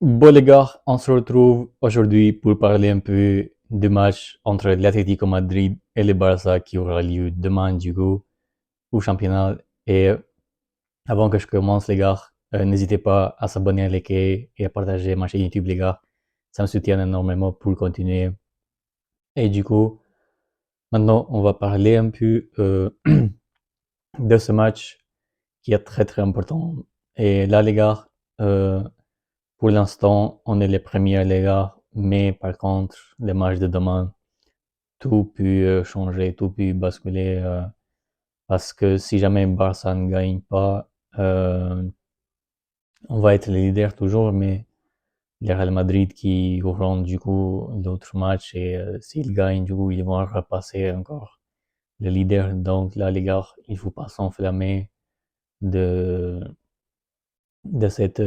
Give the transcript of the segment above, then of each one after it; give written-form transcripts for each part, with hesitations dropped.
Bon les gars, on se retrouve aujourd'hui pour parler un peu du match entre l'Atlético Madrid et le Barça qui aura lieu demain du coup au championnat. Et avant que je commence les gars, n'hésitez pas à s'abonner à liker et à partager ma chaîne YouTube les gars. Ça me soutient énormément pour continuer. Et du coup, maintenant on va parler un peu de ce match qui est très très important. Et là les gars, euh, pour l'instant, on est les premiers, les gars, mais par contre, les matchs de demain, tout peut changer, tout peut basculer, parce que si jamais Barça ne gagne pas, euh, on va être les leaders toujours, mais le Real Madrid qui auront du coup l'autre match et s'ils gagnent, du coup, ils vont repasser encore le leader. Donc là, les gars, il faut pas s'enflammer de, de cette,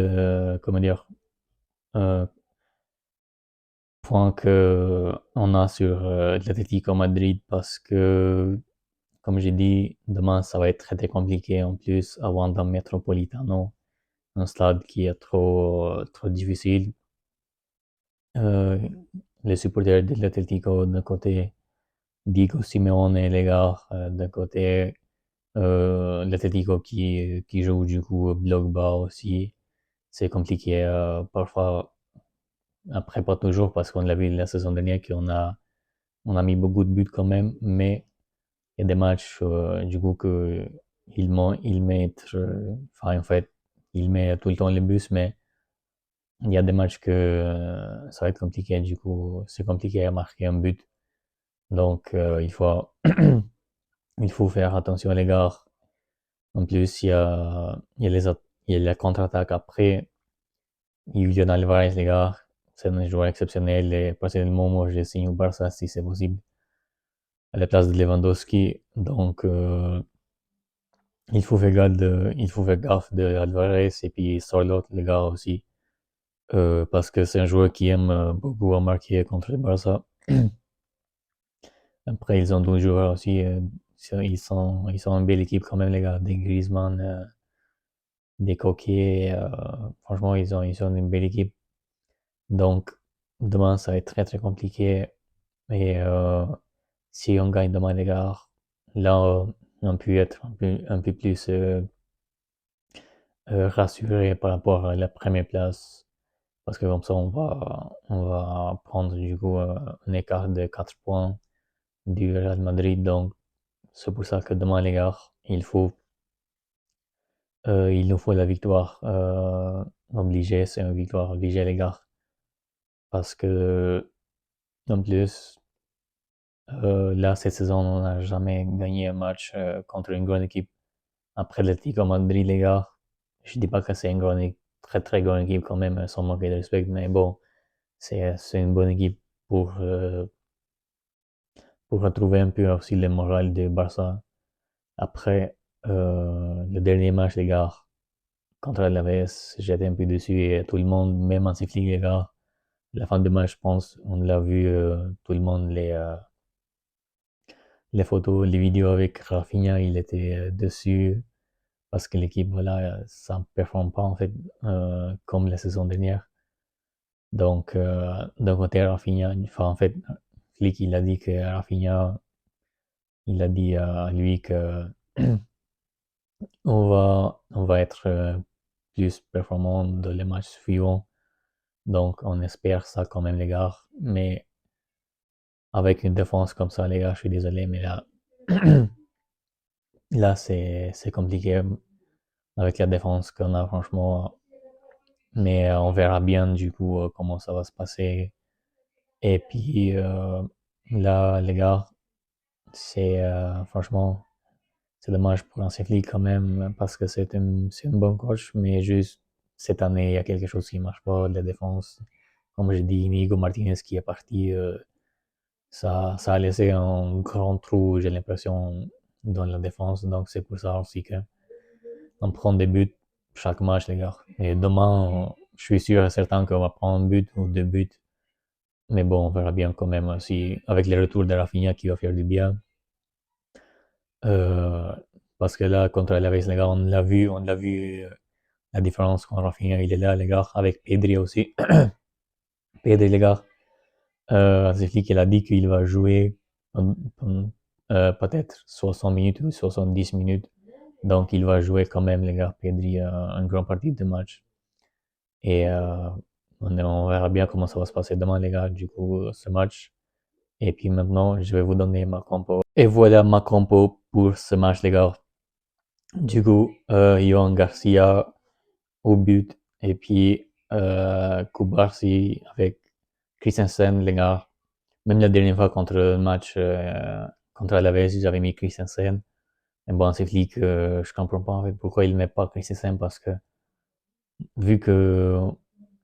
comment dire, euh, point que on a sur l'Atlético Madrid parce que, comme j'ai dit, demain ça va être très très compliqué en plus avant d'un Metropolitano, un stade qui est trop difficile. Euh, les supporters de l'Atlético d'un côté, Diego Simeone et les gars d'un côté, l'Atlético qui joue du coup bloc bas aussi. C'est compliqué parfois, après pas toujours parce qu'on l'a vu la saison dernière on a mis beaucoup de buts quand même, mais il y a des matchs du coup que il met, enfin en fait, il met tout le temps les buts, mais il y a des matchs que ça va être compliqué. Du coup, c'est compliqué à marquer un but. Donc il faut faire attention les gars. En plus, il y a la contre-attaque après. Julian Alvarez les gars, c'est un joueur exceptionnel et personnellement moi je le signe au Barça si c'est possible à la place de Lewandowski. Donc il faut faire gaffe de Alvarez et puis Sorloth, les gars aussi. Parce que c'est un joueur qui aime beaucoup marquer contre le Barça. Après, ils ont d'autres joueurs aussi. Ils sont une belle équipe quand même, les gars. Des Griezmann, des Coquet. Franchement, ils sont une belle équipe. Donc, demain, ça va être très très compliqué. Et si on gagne demain, les gars, là, on peut être un peu plus rassuré par rapport à la première place. Parce que comme ça, on va prendre du coup un écart de 4 points du Real Madrid. Donc, c'est pour ça que demain, les gars, il nous faut la victoire obligée. C'est une victoire obligée, les gars. Parce que, en plus, là, cette saison, on n'a jamais gagné un match contre une grande équipe. Après l'Atlético Madrid, les gars, je dis pas que c'est une très très grande équipe quand même, sans manquer de respect, mais bon, c'est une bonne équipe pour retrouver un peu aussi le moral de Barça. Après le dernier match, les gars, contre l'Alaves, j'étais un peu dessus et tout le monde, même en cycling, les gars, la fin du match, je pense, on l'a vu, tout le monde, les photos, les vidéos avec Rafinha, il était dessus parce que l'équipe, voilà, ça ne performe pas en fait comme la saison dernière. Donc, d'un côté, Rafinha, enfin, en fait, Flick, il a dit que Rafinha, il a dit à lui que on va être plus performant dans les matchs suivants. Donc, on espère ça quand même, les gars. Mais avec une défense comme ça, les gars, je suis désolé, mais là, là, c'est compliqué avec la défense qu'on a, franchement. Mais on verra bien, du coup, comment ça va se passer. Et puis, là, les gars, franchement, c'est dommage pour Hansi Flick quand même, parce que c'est un bon coach, mais juste cette année, il y a quelque chose qui ne marche pas, la défense. Comme j'ai dit, Inigo Martinez qui est parti, ça a laissé un grand trou, j'ai l'impression, dans la défense. Donc c'est pour ça aussi qu'on prend des buts chaque match, les gars. Et demain, je suis sûr et certain qu'on va prendre un but ou deux buts. Mais bon, on verra bien quand même aussi, avec le retour de Rafinha qui va faire du bien. Euh, Parce que là, contre la Sénégal, on l'a vu la différence quand Rafinha il est là, les gars, avec Pedri aussi. Pedri, les gars, c'est lui qui a dit qu'il va jouer peut-être 60 minutes ou 70 minutes. Donc, il va jouer quand même, les gars, Pedri, une grande partie du match. Et on verra bien comment ça va se passer demain, les gars, du coup, ce match. Et puis maintenant, je vais vous donner ma compo. Et voilà ma compo pour ce match, les gars. Du coup, Johan Garcia au but. Et puis, Kubarsi avec Christensen, les gars. Même la dernière fois contre le match contre Alaves, j'avais mis Christensen. Et bon, c'est flic que je comprends pas en fait pourquoi il ne met pas Christensen parce que vu que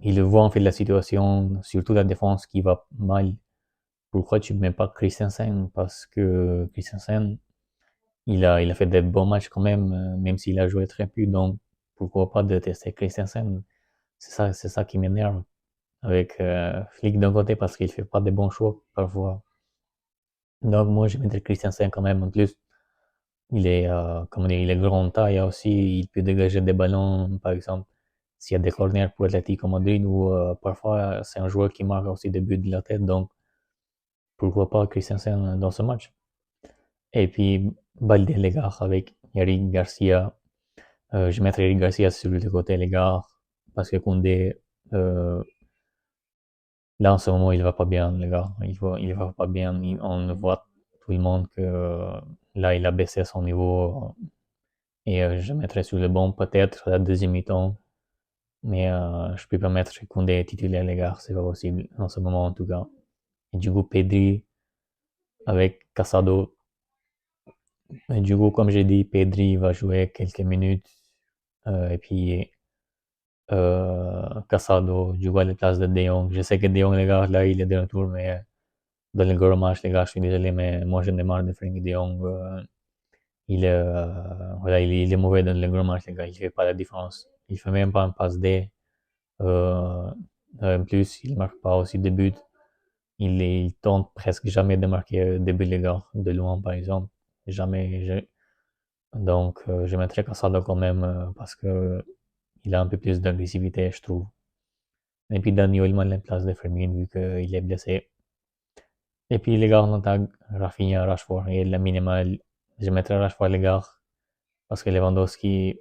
il voit en fait la situation, surtout la défense qui va mal, pourquoi tu ne mets pas Christensen? Parce que Christensen, il a fait des bons matchs quand même s'il a joué très peu. Donc, pourquoi pas de tester Christensen? C'est ça qui m'énerve avec Flick d'un côté parce qu'il fait pas de bons choix parfois. Donc, moi, je mettrais Christensen quand même. En plus, comment dire, il est grand taille aussi. Il peut dégager des ballons, par exemple, s'il y a des corners pour Atlético Madrid ou parfois c'est un joueur qui marque aussi des buts de la tête. Donc, pourquoi pas Christensen dans ce match? Et puis, Balde, les gars, avec Eric Garcia. Je mettrai Eric Garcia sur le côté, les gars, parce que Koundé, là, en ce moment, il va pas bien, les gars. Il va pas bien. On voit tout le monde que là, il a baissé son niveau. Et je mettrai sur le banc peut-être la deuxième mi-temps. Mais je peux pas mettre Koundé titulaire, les gars. C'est pas possible en ce moment, en tout cas. Et du coup, Pedri avec Casado. Et du coup, comme j'ai dit, Pedri va jouer quelques minutes. Et puis, Casado, du coup, à la place de De Jong. Je sais que De Jong, les gars, là, il est de retour, mais dans le gros match, les gars, je suis désolé, mais moi, j'en ai marre de Frenkie De Jong. Voilà, il est mauvais dans le gros match, les gars. Il fait pas la différence. Il fait même pas un passe D. Euh, en plus, il marque pas aussi de buts. Il tente presque jamais de marquer des buts, les gars, de loin, par exemple. Jamais. Donc, je mettrais Casado quand même parce que il a un peu plus d'agressivité, je trouve. Et puis, Dani Olmo à la place de Fermin, vu qu'il est blessé. Et puis, les gars, on attaque Rafinha, Rashford et la minimale. Je mettrais Rashford, les gars, parce que Lewandowski,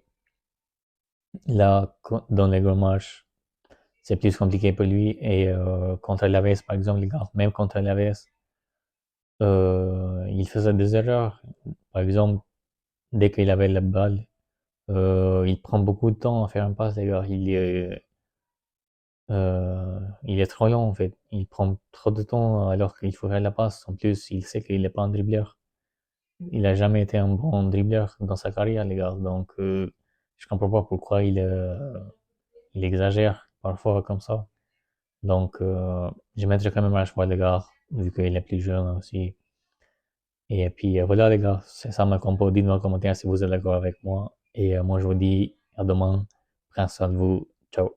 là, dans les gros matchs, c'est plus compliqué pour lui. Et contre l'Aves, par exemple, les gars, même contre l'Aves, il faisait des erreurs. Par exemple, dès qu'il avait la balle, il prend beaucoup de temps à faire un passe, les gars. Il est trop lent, en fait. Il prend trop de temps alors qu'il faut faire la passe. En plus, il sait qu'il n'est pas un dribbleur. Il a jamais été un bon dribbleur dans sa carrière, les gars. Donc, je comprends pas pourquoi il exagère parfois comme ça. Donc, je mettrai quand même Rashford, les gars, vu qu'il est plus jeune aussi. Et puis, voilà, les gars, c'est ça ma compo. Dites-moi en commentaire si vous êtes d'accord avec moi. Et moi, je vous dis à demain. Prenez soin de vous. Ciao.